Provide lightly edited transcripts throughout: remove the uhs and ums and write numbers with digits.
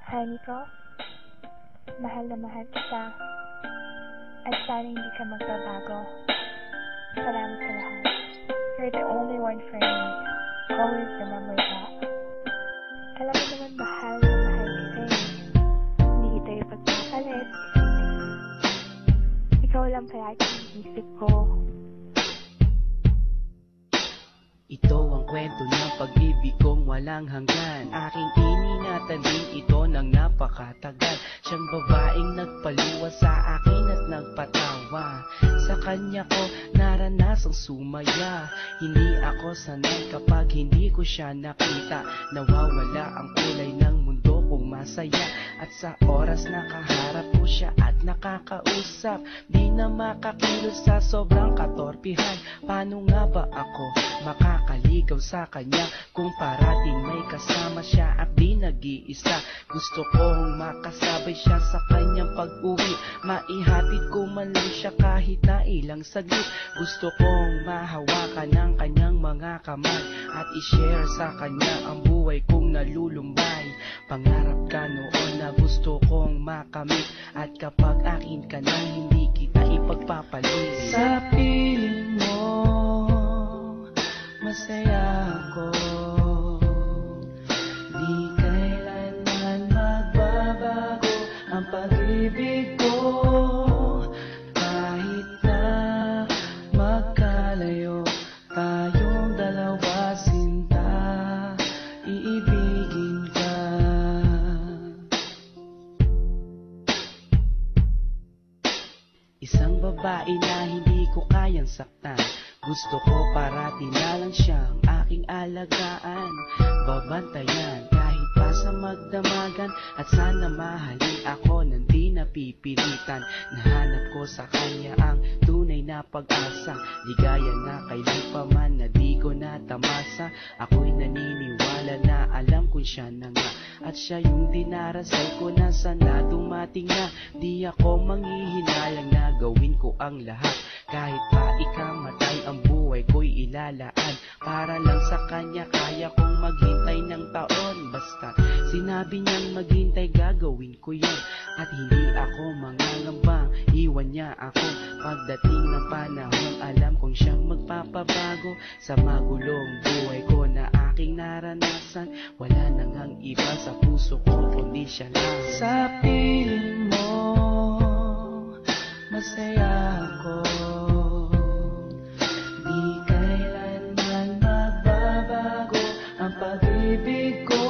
Honey ko, mahal na mahal kita. At sana hindi ka magbabago. Salamat sa lahat. You're the only one for me. Always remember that. Alam mo naman mahal na mahal kita eh. Hindi kita ipagpapalit. Ikaw lang palagi ang isip ko. Ito ang kwento ng pag-ibig kong walang hanggan. Aking iningatan din ito ng napakatagal. Siyang babaeng nagpaluwa sa akin at nagpatawa. Sa kanya ko naranasang sumaya. Hindi ako sanay kapag hindi ko siya nakita. Nawawala ang kulay ng mundo kong masaya. At sa oras nakaharap ko siya at nakakausap, di na makakilos sa sobrang katorpihan. Paano nga ba ako makakaligaw sa kanya kung parating may kasama siya at di nag-iisa? Gusto kong makasabay siya sa kanyang pag-uwi, maihatid ko man lang siya kahit na ilang saglit. Gusto kong mahawakan ng kanyang mga kamay at i-share sa kanya ang buhay kong nalulumbay. Pangarap ka noon na gusto kong makamit, at kapag akin ka na hindi kita ipagpapalit. Sa piling mo masaya ako, di kailanman magbabago ang pag-ibig ko. Kahit na magkalayo tayong dalawa, sinta, iibigin ka. Isang babae na hindi ko kayang saktan. Gusto ko parati na lang siyang aking alagaan, babantayan kahit pa sa magdamagan. At sana mahalin ako nang di napipilitan. Nahanap ko sa kanya ang tunay na pag-asa, ligaya na kailan pa man na di ko natamasa. Ako'y naniniwala na alam ko siya na nga, at siya yung dinarasal ko na sana dumating na. Di ako manghihinalang na gawin ko ang lahat, kahit pa ikamatay ang buhay ko'y ilalaan. Para lang sa kanya kaya kong maghintay ng taon. Basta sinabi niyang maghintay gagawin ko yun. At hindi ako mangangambang iwan niya ako. Pagdating ng panahon alam kong siyang magpapabago. Sa magulong buhay ko na aking naranasan, wala nang ang iba sa puso ko kundi siya lang. Sa piling mo masaya ako, di kailanman magbabago ang pag-ibig ko.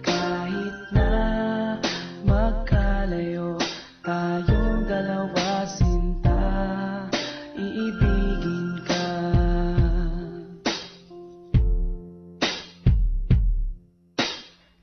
Kahit na magkalayo tayong dalawa, sinta, iibigin ka.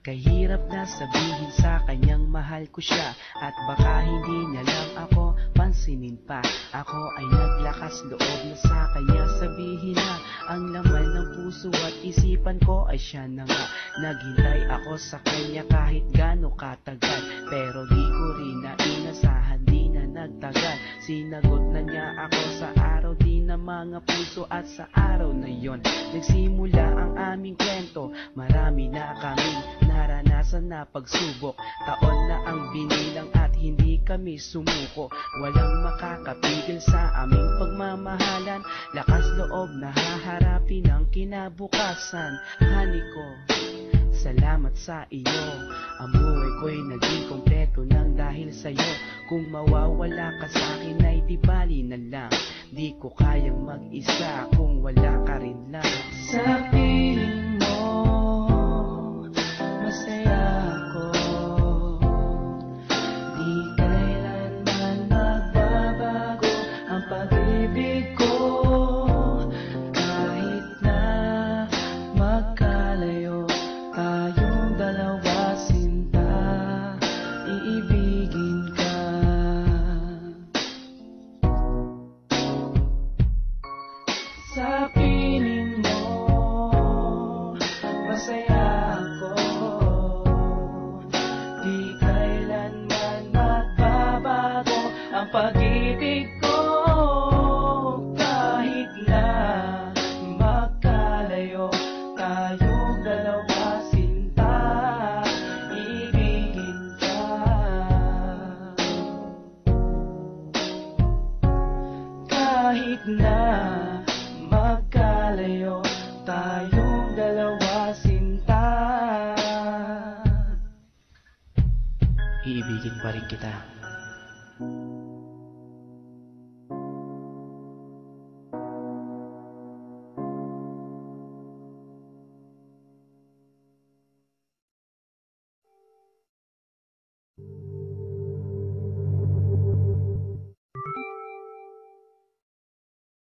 Kahirap na sabihin sa kanyang mahal ko siya, at baka hindi niya lang ako pansinin pa. Ako ay naglakas loob na sa kanya sabihin na ang laman ng puso at isipan ko ay siya na nga. Naghintay ako sa kanya kahit gaano katagal, pero di ko rin na inasahan, di na nagtagal. Sinagot na niya ako sa araw din ng mga puso, at sa araw na yon nagsimula ang aming kwento. Marami na kaming naranasan na pagsubok, taon na ang binilang at hindi kami sumuko. Walang makakapigil sa aming pagmamahalan, lakas loob na haharapin ang kinabukasan. Honey ko, salamat sa iyo, ang buhay ko'y naging kompleto nang dahil sa'yo. Kung mawawala ka sa'kin ay di bali na lang, di ko kayang mag-isa kung wala ka rin lang. Sa piling mo masaya ako, di kailanman magbabago ang pag-ibig ko. Kahit na magkalayo tayong dalawa, sinta, iibigin ka. Sa piling mo iibigin pa rin kita.